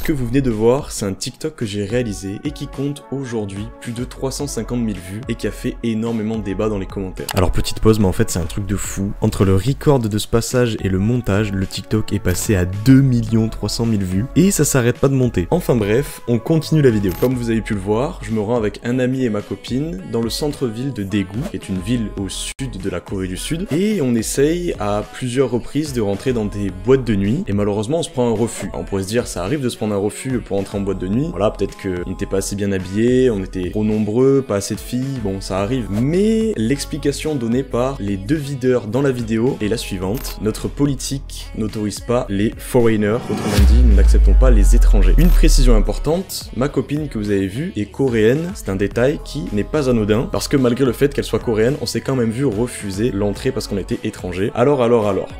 que vous venez de voir, c'est un TikTok que j'ai réalisé et qui compte aujourd'hui plus de 350 000 vues et qui a fait énormément de débats dans les commentaires. Alors petite pause, mais en fait c'est un truc de fou. Entre le record de ce passage et le montage, le TikTok est passé à 2 300 000 vues et ça s'arrête pas de monter. Enfin bref, on continue la vidéo. Comme vous avez pu le voir, je me rends avec un ami et ma copine dans le centre-ville de Daegu, qui est une ville au sud de la Corée du Sud, et on essaye à plusieurs reprises de rentrer dans des boîtes de nuit, et malheureusement on se prend un refus. Alors, on pourrait se dire, ça arrive de se prendre un refus pour entrer en boîte de nuit, voilà, peut-être qu'on n'était pas assez bien habillés, on était trop nombreux, pas assez de filles, bon ça arrive. Mais l'explication donnée par les deux videurs dans la vidéo est la suivante: notre politique n'autorise pas les foreigners, autrement dit, nous n'acceptons pas les étrangers. Une précision importante, ma copine que vous avez vue est coréenne, c'est un détail qui n'est pas anodin, parce que malgré le fait qu'elle soit coréenne, on s'est quand même vu refuser l'entrée parce qu'on était étranger. Alors,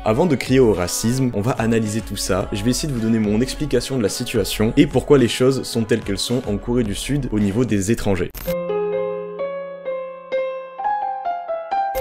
avant de crier au racisme, on va analyser tout ça, je vais essayer de vous donner mon explication de la situation et pourquoi les choses sont telles qu'elles sont en Corée du Sud au niveau des étrangers.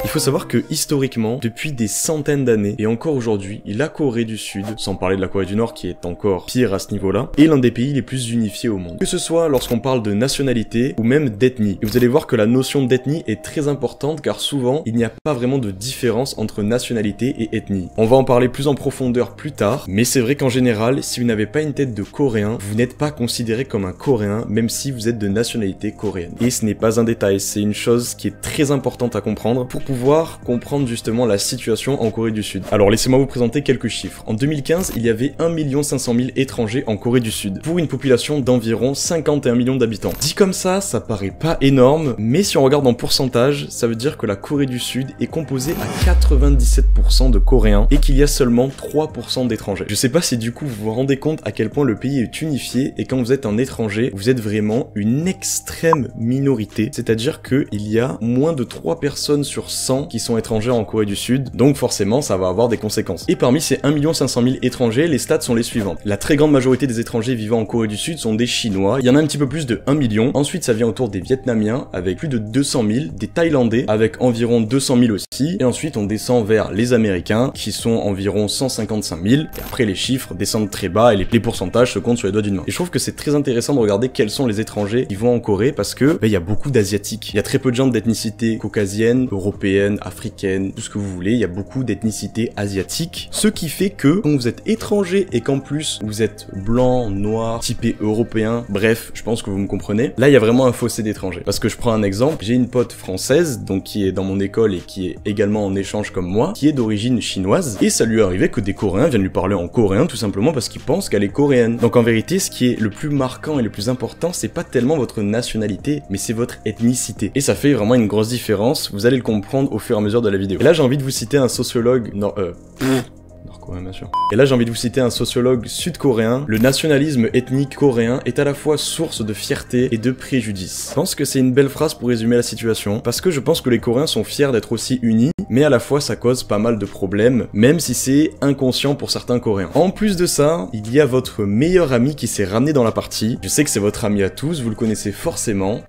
Il faut savoir que historiquement, depuis des centaines d'années, et encore aujourd'hui, la Corée du Sud, sans parler de la Corée du Nord qui est encore pire à ce niveau-là, est l'un des pays les plus unifiés au monde. Que ce soit lorsqu'on parle de nationalité ou même d'ethnie. Et vous allez voir que la notion d'ethnie est très importante car souvent, il n'y a pas vraiment de différence entre nationalité et ethnie. On va en parler plus en profondeur plus tard, mais c'est vrai qu'en général, si vous n'avez pas une tête de Coréen, vous n'êtes pas considéré comme un Coréen, même si vous êtes de nationalité coréenne. Et ce n'est pas un détail, c'est une chose qui est très importante à comprendre pour pouvoir comprendre justement la situation en Corée du Sud. Alors laissez-moi vous présenter quelques chiffres. En 2015, il y avait 1 500 000 étrangers en Corée du Sud, pour une population d'environ 51 millions d'habitants. Dit comme ça paraît pas énorme, mais si on regarde en pourcentage, ça veut dire que la Corée du Sud est composée à 97% de Coréens et qu'il y a seulement 3% d'étrangers. Je sais pas si du coup vous vous rendez compte à quel point le pays est unifié et quand vous êtes un étranger, vous êtes vraiment une extrême minorité, c'est-à-dire qu'il y a moins de 3 personnes sur 100 qui sont étrangers en Corée du Sud, donc forcément ça va avoir des conséquences. Et parmi ces 1 500 000 étrangers, les stats sont les suivantes. La très grande majorité des étrangers vivant en Corée du Sud sont des Chinois, il y en a un petit peu plus de 1 million, ensuite ça vient autour des Vietnamiens avec plus de 200 000, des Thaïlandais avec environ 200 000 aussi, et ensuite on descend vers les Américains qui sont environ 155 000, et après les chiffres descendent très bas et les pourcentages se comptent sur les doigts d'une main. Et je trouve que c'est très intéressant de regarder quels sont les étrangers qui vont en Corée parce que il y a beaucoup d'asiatiques, il y a très peu de gens d'ethnicité caucasienne, européenne, africaine, tout ce que vous voulez, il y a beaucoup d'ethnicité asiatique, ce qui fait que quand vous êtes étranger et qu'en plus vous êtes blanc, noir, typé européen, bref, je pense que vous me comprenez, là il y a vraiment un fossé d'étrangers. Parce que je prends un exemple, j'ai une pote française, donc qui est dans mon école et qui est également en échange comme moi, qui est d'origine chinoise, et ça lui est arrivé que des Coréens viennent lui parler en coréen tout simplement parce qu'ils pensent qu'elle est coréenne. Donc en vérité, ce qui est le plus marquant et le plus important, c'est pas tellement votre nationalité, mais c'est votre ethnicité. Et ça fait vraiment une grosse différence, vous allez le comprendre au fur et à mesure de la vidéo. Et là j'ai envie de vous citer un sociologue nord-coréen bien sûr. Et là j'ai envie de vous citer un sociologue sud-coréen. Le nationalisme ethnique coréen est à la fois source de fierté et de préjudice. Je pense que c'est une belle phrase pour résumer la situation, parce que je pense que les Coréens sont fiers d'être aussi unis, mais à la fois ça cause pas mal de problèmes, même si c'est inconscient pour certains Coréens. En plus de ça, il y a votre meilleur ami qui s'est ramené dans la partie. Je sais que c'est votre ami à tous, vous le connaissez forcément.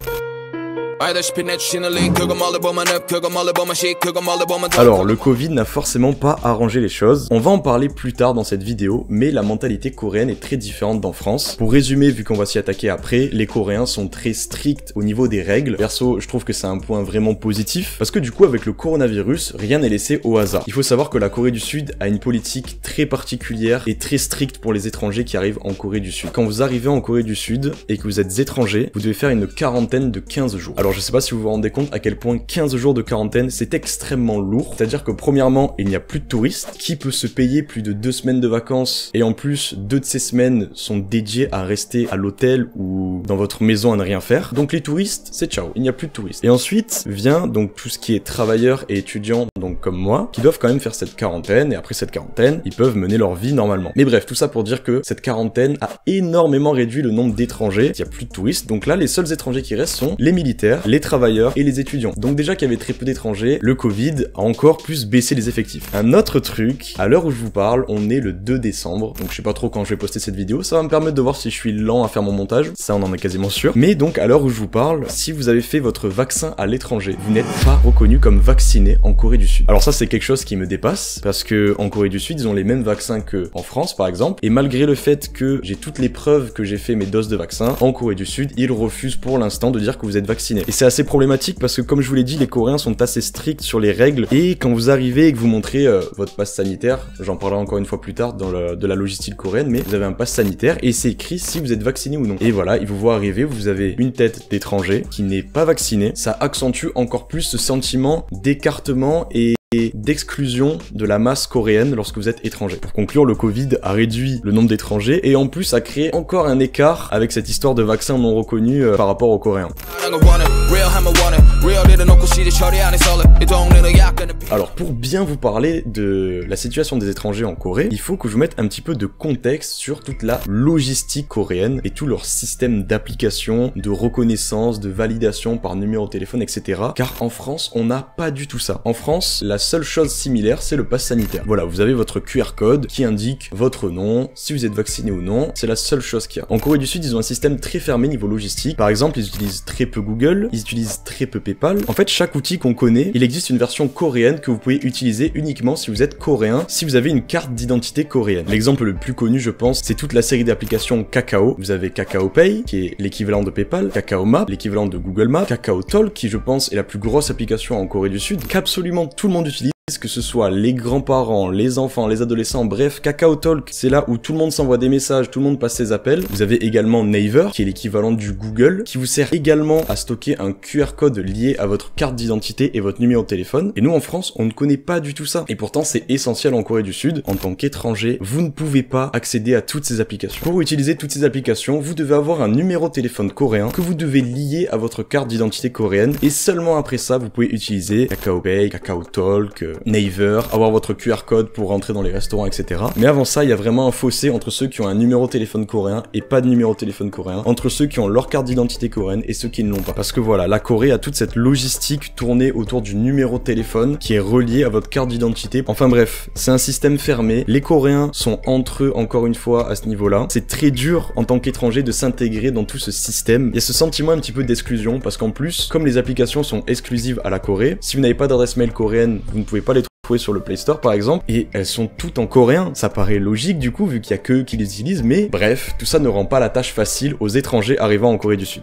Alors, le Covid n'a forcément pas arrangé les choses. On va en parler plus tard dans cette vidéo, mais la mentalité coréenne est très différente d'en France. Pour résumer, vu qu'on va s'y attaquer après, les Coréens sont très stricts au niveau des règles. Perso, je trouve que c'est un point vraiment positif, parce que du coup, avec le coronavirus, rien n'est laissé au hasard. Il faut savoir que la Corée du Sud a une politique très particulière et très stricte pour les étrangers qui arrivent en Corée du Sud. Quand vous arrivez en Corée du Sud et que vous êtes étranger, vous devez faire une quarantaine de 15 jours. Alors, je sais pas si vous vous rendez compte à quel point 15 jours de quarantaine c'est extrêmement lourd, c'est-à-dire que premièrement il n'y a plus de touristes, qui peut se payer plus de 2 semaines de vacances et en plus 2 de ces semaines sont dédiées à rester à l'hôtel ou dans votre maison à ne rien faire, donc les touristes c'est ciao, il n'y a plus de touristes. Et ensuite vient donc tout ce qui est travailleurs et étudiants, donc comme moi, qui doivent quand même faire cette quarantaine, et après cette quarantaine ils peuvent mener leur vie normalement. Mais bref, tout ça pour dire que cette quarantaine a énormément réduit le nombre d'étrangers, il n'y a plus de touristes, donc là les seuls étrangers qui restent sont les militaires, militaires, les travailleurs et les étudiants. Donc déjà qu'il y avait très peu d'étrangers, le Covid a encore plus baissé les effectifs. Un autre truc, à l'heure où je vous parle, on est le 2 décembre, donc je sais pas trop quand je vais poster cette vidéo, ça va me permettre de voir si je suis lent à faire mon montage, ça on en est quasiment sûr. Mais donc à l'heure où je vous parle, si vous avez fait votre vaccin à l'étranger, vous n'êtes pas reconnu comme vacciné en Corée du Sud. Alors ça c'est quelque chose qui me dépasse, parce que en Corée du Sud, ils ont les mêmes vaccins que en France par exemple, et malgré le fait que j'ai toutes les preuves que j'ai fait mes doses de vaccin, en Corée du Sud, ils refusent pour l'instant de dire que vous êtes vacciné. Et c'est assez problématique parce que comme je vous l'ai dit, les Coréens sont assez stricts sur les règles, et quand vous arrivez et que vous montrez votre passe sanitaire, j'en parlerai encore une fois plus tard dans de la logistique coréenne, mais vous avez un passe sanitaire et c'est écrit si vous êtes vacciné ou non. Et voilà, ils vous voient arriver, vous avez une tête d'étranger qui n'est pas vacciné, ça accentue encore plus ce sentiment d'écartement et d'exclusion de la masse coréenne lorsque vous êtes étranger. Pour conclure, le Covid a réduit le nombre d'étrangers et en plus a créé encore un écart avec cette histoire de vaccin non reconnu par rapport aux Coréens. Alors pour bien vous parler de la situation des étrangers en Corée, il faut que je vous mette un petit peu de contexte sur toute la logistique coréenne et tout leur système d'application, de reconnaissance, de validation par numéro de téléphone, etc. Car en France, on n'a pas du tout ça. En France, la seule chose similaire, c'est le pass sanitaire. Voilà, vous avez votre QR code qui indique votre nom, si vous êtes vacciné ou non, c'est la seule chose qu'il y a. En Corée du Sud, ils ont un système très fermé niveau logistique. Par exemple, ils utilisent très peu Google, ils utilisent très peu PayPal. En fait, chaque outil qu'on connaît, il existe une version coréenne que vous pouvez utiliser uniquement si vous êtes coréen, si vous avez une carte d'identité coréenne. L'exemple le plus connu, je pense, c'est toute la série d'applications Kakao. Vous avez Kakao Pay, qui est l'équivalent de PayPal, Kakao Map, l'équivalent de Google Maps, Kakao Talk, qui je pense est la plus grosse application en Corée du Sud, qu'absolument tout le monde utilise, que ce soit les grands-parents, les enfants, les adolescents, bref, Kakao Talk, c'est là où tout le monde s'envoie des messages, tout le monde passe ses appels. Vous avez également Naver, qui est l'équivalent du Google, qui vous sert également à stocker un QR code lié à votre carte d'identité et votre numéro de téléphone. Et nous, en France, on ne connaît pas du tout ça. Et pourtant, c'est essentiel en Corée du Sud. En tant qu'étranger, vous ne pouvez pas accéder à toutes ces applications. Pour utiliser toutes ces applications, vous devez avoir un numéro de téléphone coréen que vous devez lier à votre carte d'identité coréenne. Et seulement après ça, vous pouvez utiliser Kakao Pay, Kakao Talk, Naver, avoir votre QR code pour rentrer dans les restaurants, etc. Mais avant ça, il y a vraiment un fossé entre ceux qui ont un numéro de téléphone coréen et pas de numéro de téléphone coréen, entre ceux qui ont leur carte d'identité coréenne et ceux qui ne l'ont pas. Parce que voilà, la Corée a toute cette logistique tournée autour du numéro de téléphone qui est relié à votre carte d'identité. Enfin bref, c'est un système fermé. Les Coréens sont entre eux, encore une fois, à ce niveau-là. C'est très dur en tant qu'étranger de s'intégrer dans tout ce système. Il y a ce sentiment un petit peu d'exclusion parce qu'en plus, comme les applications sont exclusives à la Corée, si vous n'avez pas d'adresse mail coréenne, vous ne pouvez pas les trouver sur le Play Store par exemple, et elles sont toutes en coréen. Ça paraît logique du coup vu qu'il y a que eux qui les utilisent, mais bref, tout ça ne rend pas la tâche facile aux étrangers arrivant en Corée du Sud.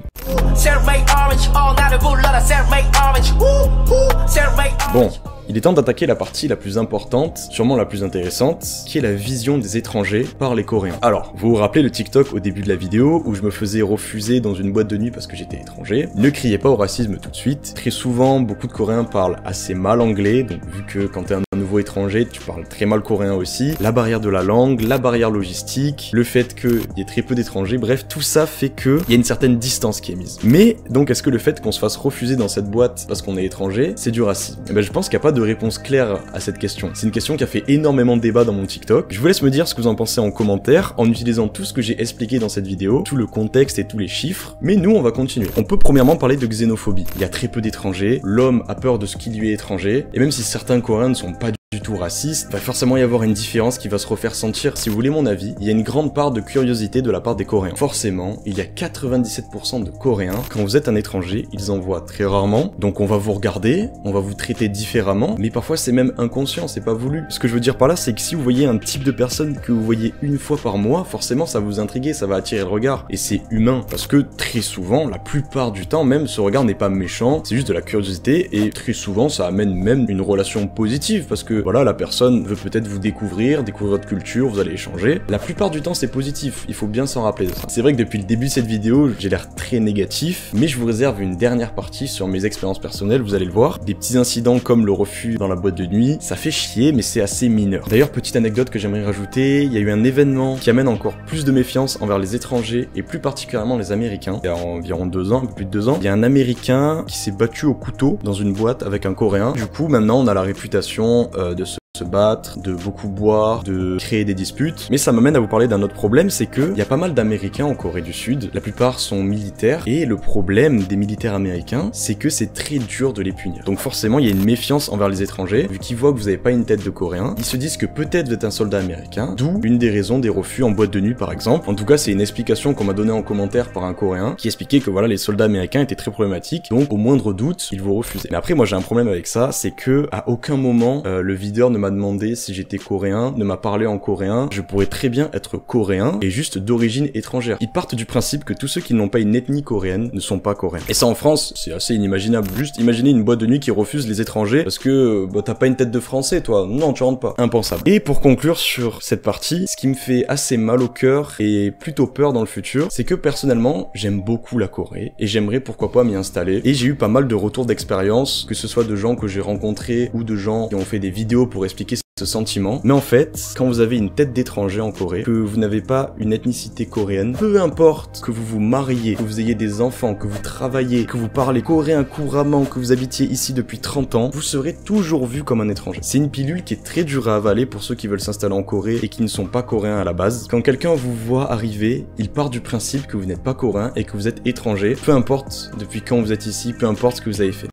Bon, il est temps d'attaquer la partie la plus importante, sûrement la plus intéressante, qui est la vision des étrangers par les Coréens. Alors, vous vous rappelez le TikTok au début de la vidéo, où je me faisais refuser dans une boîte de nuit parce que j'étais étranger. Ne criez pas au racisme tout de suite. Très souvent, beaucoup de Coréens parlent assez mal anglais, donc vu que quand t'es un nouveau étranger, tu parles très mal coréen aussi. La barrière de la langue, la barrière logistique, le fait qu'il y ait très peu d'étrangers, bref, tout ça fait qu'il y a une certaine distance qui est mise. Mais, donc, est-ce que le fait qu'on se fasse refuser dans cette boîte parce qu'on est étranger, c'est du racisme? Eh ben, je pense qu'il n'y a pas de réponse claire à cette question. C'est une question qui a fait énormément de débat dans mon TikTok. Je vous laisse me dire ce que vous en pensez en commentaire, en utilisant tout ce que j'ai expliqué dans cette vidéo, tout le contexte et tous les chiffres. Mais nous, on va continuer. On peut premièrement parler de xénophobie. Il y a très peu d'étrangers, l'homme a peur de ce qui lui est étranger, et même si certains Coréens ne sont pas du tout raciste, il va forcément y avoir une différence qui va se refaire sentir. Si vous voulez mon avis, il y a une grande part de curiosité de la part des Coréens. Forcément, il y a 97% de Coréens, quand vous êtes un étranger, ils en voient très rarement, donc on va vous regarder, on va vous traiter différemment, mais parfois c'est même inconscient, c'est pas voulu. Ce que je veux dire par là, c'est que si vous voyez un type de personne que vous voyez une fois par mois, forcément ça va vous intriguer, ça va attirer le regard, et c'est humain, parce que très souvent, la plupart du temps même, ce regard n'est pas méchant, c'est juste de la curiosité, et très souvent ça amène même une relation positive, parce que voilà, la personne veut peut-être vous découvrir votre culture, vous allez échanger. La plupart du temps, c'est positif. Il faut bien s'en rappeler de ça. C'est vrai que depuis le début de cette vidéo, j'ai l'air très négatif, mais je vous réserve une dernière partie sur mes expériences personnelles, vous allez le voir. Des petits incidents comme le refus dans la boîte de nuit, ça fait chier, mais c'est assez mineur. D'ailleurs, petite anecdote que j'aimerais rajouter, il y a eu un événement qui amène encore plus de méfiance envers les étrangers, et plus particulièrement les Américains. Il y a environ 2 ans, un peu plus de 2 ans, il y a un Américain qui s'est battu au couteau dans une boîte avec un Coréen. Du coup, maintenant, on a la réputation de se se battre, de beaucoup boire, de créer des disputes. Mais ça m'amène à vous parler d'un autre problème, c'est que il y a pas mal d'Américains en Corée du Sud, la plupart sont militaires, et le problème des militaires américains, c'est que c'est très dur de les punir. Donc forcément, il y a une méfiance envers les étrangers, vu qu'ils voient que vous avez pas une tête de Coréen, ils se disent que peut-être vous êtes un soldat américain, d'où une des raisons des refus en boîte de nuit par exemple. En tout cas, c'est une explication qu'on m'a donnée en commentaire par un Coréen, qui expliquait que voilà, les soldats américains étaient très problématiques, donc au moindre doute, ils vous refusaient. Mais après, moi j'ai un problème avec ça, c'est que à aucun moment, le videur ne m'a demandé si j'étais coréen, ne m'a parlé en coréen, je pourrais très bien être coréen et juste d'origine étrangère. Ils partent du principe que tous ceux qui n'ont pas une ethnie coréenne ne sont pas coréens. Et ça en France, c'est assez inimaginable. Juste imaginez une boîte de nuit qui refuse les étrangers parce que bah, t'as pas une tête de français toi, non tu rentres pas. Impensable. Et pour conclure sur cette partie, ce qui me fait assez mal au cœur et plutôt peur dans le futur, c'est que personnellement, j'aime beaucoup la Corée et j'aimerais pourquoi pas m'y installer. Et j'ai eu pas mal de retours d'expérience, que ce soit de gens que j'ai rencontrés ou de gens qui ont fait des vidéos pour expliquer ce sentiment. Mais en fait, quand vous avez une tête d'étranger en Corée, que vous n'avez pas une ethnicité coréenne, peu importe que vous vous mariez, que vous ayez des enfants, que vous travaillez, que vous parlez coréen couramment, que vous habitiez ici depuis 30 ans, vous serez toujours vu comme un étranger. C'est une pilule qui est très dure à avaler pour ceux qui veulent s'installer en Corée et qui ne sont pas coréens à la base. Quand quelqu'un vous voit arriver, il part du principe que vous n'êtes pas coréen et que vous êtes étranger, peu importe depuis quand vous êtes ici, peu importe ce que vous avez fait.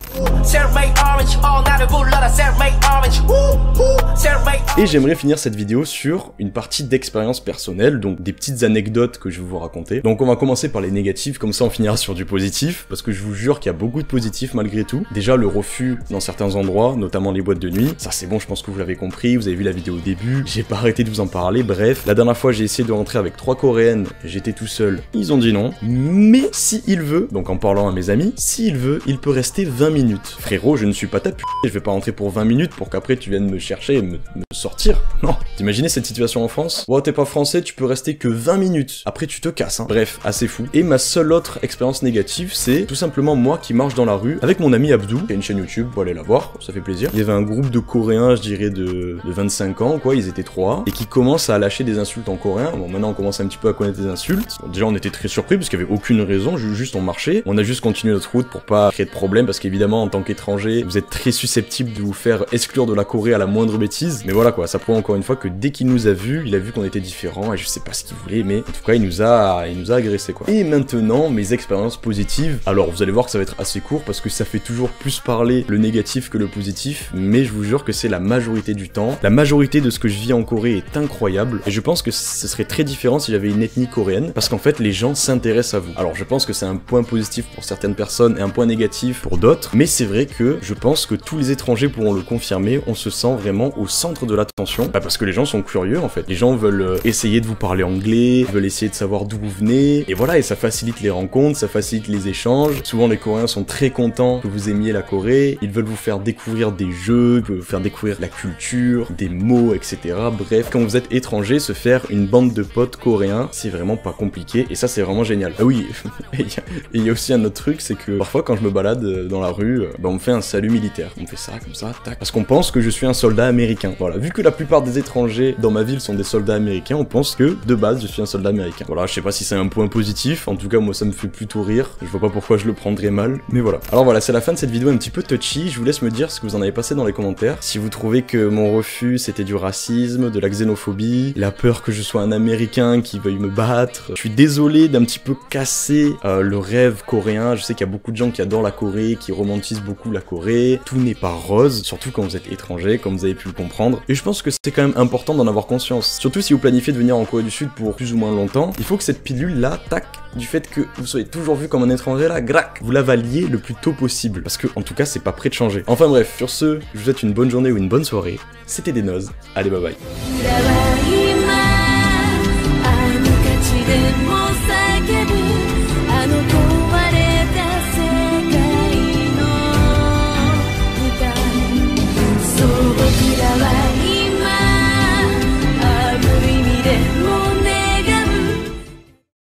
Et j'aimerais finir cette vidéo sur une partie d'expérience personnelle, donc des petites anecdotes que je vais vous raconter. Donc on va commencer par les négatifs, comme ça on finira sur du positif, parce que je vous jure qu'il y a beaucoup de positifs malgré tout. Déjà le refus dans certains endroits, notamment les boîtes de nuit, ça c'est bon, je pense que vous l'avez compris, vous avez vu la vidéo au début, j'ai pas arrêté de vous en parler, bref. La dernière fois j'ai essayé de rentrer avec 3 coréennes, j'étais tout seul, ils ont dit non, mais si il veut, donc en parlant à mes amis, s'il veut, il peut rester 20 minutes. Frérot, je ne suis pas ta p***, je vais pas rentrer pour 20 minutes pour qu'après tu viennes me chercher et me sortir. Non. T'imaginez cette situation en France? Oh, t'es pas français, tu peux rester que 20 minutes. Après, tu te casses, hein. Bref, assez fou. Et ma seule autre expérience négative, c'est tout simplement moi qui marche dans la rue avec mon ami Abdou, qui a une chaîne YouTube, vous allez la voir, ça fait plaisir. Il y avait un groupe de Coréens, je dirais de 25 ans, quoi, ils étaient 3, et qui commencent à lâcher des insultes en coréen. Bon, maintenant on commence un petit peu à connaître des insultes. Bon, déjà, on était très surpris parce qu'il y avait aucune raison, juste on marchait. On a juste continué notre route pour pas créer de problème, parce qu'évidemment, en tant qu'étranger, vous êtes très susceptible de vous faire exclure de la Corée à la moindre bêtise. Mais voilà quoi, ça prouve encore une fois que dès qu'il nous a vus, il a vu qu'on était différents, et je sais pas ce qu'il voulait, mais en tout cas il nous a agressé quoi. Et maintenant mes expériences positives. Alors vous allez voir que ça va être assez court parce que ça fait toujours plus parler le négatif que le positif, mais je vous jure que c'est la majorité du temps. La majorité de ce que je vis en Corée est incroyable, et je pense que ce serait très différent si j'avais une ethnie coréenne, parce qu'en fait les gens s'intéressent à vous. Alors je pense que c'est un point positif pour certaines personnes et un point négatif pour d'autres, mais c'est vrai que je pense que tous les étrangers pourront le confirmer, on se sent vraiment au centre de l'attention, parce que les gens sont curieux en fait. Les gens veulent essayer de vous parler anglais, veulent essayer de savoir d'où vous venez, et voilà, et ça facilite les rencontres, ça facilite les échanges. Souvent les Coréens sont très contents que vous aimiez la Corée, ils veulent vous faire découvrir des jeux, ils veulent vous faire découvrir la culture, des mots, etc. Bref, quand vous êtes étranger, se faire une bande de potes coréens, c'est vraiment pas compliqué, et ça c'est vraiment génial. Ah oui, et il y a aussi un autre truc, c'est que parfois quand je me balade dans la rue, bah, on me fait un salut militaire. On me fait ça, comme ça, tac, parce qu'on pense que je suis un soldat américain. Voilà, vu que la plupart des étrangers dans ma ville sont des soldats américains, on pense que de base je suis un soldat américain. Voilà, je sais pas si c'est un point positif, en tout cas moi ça me fait plutôt rire, je vois pas pourquoi je le prendrais mal, mais voilà. Alors voilà, c'est la fin de cette vidéo un petit peu touchy, je vous laisse me dire ce que vous en avez passé dans les commentaires, si vous trouvez que mon refus c'était du racisme, de la xénophobie, la peur que je sois un américain qui veuille me battre. Je suis désolé d'un petit peu casser le rêve coréen, je sais qu'il y a beaucoup de gens qui adorent la Corée, qui romantisent beaucoup la Corée, tout n'est pas rose, surtout quand vous êtes étranger, comme vous avez pu le comprendre, et je pense que c'est quand même important d'en avoir conscience, surtout si vous planifiez de venir en Corée du Sud pour plus ou moins longtemps, il faut que cette pilule là, tac, du fait que vous soyez toujours vu comme un étranger là, grac, vous l'avaliez le plus tôt possible, parce que en tout cas c'est pas prêt de changer. Enfin bref, sur ce, je vous souhaite une bonne journée ou une bonne soirée, c'était Denoz, allez bye bye.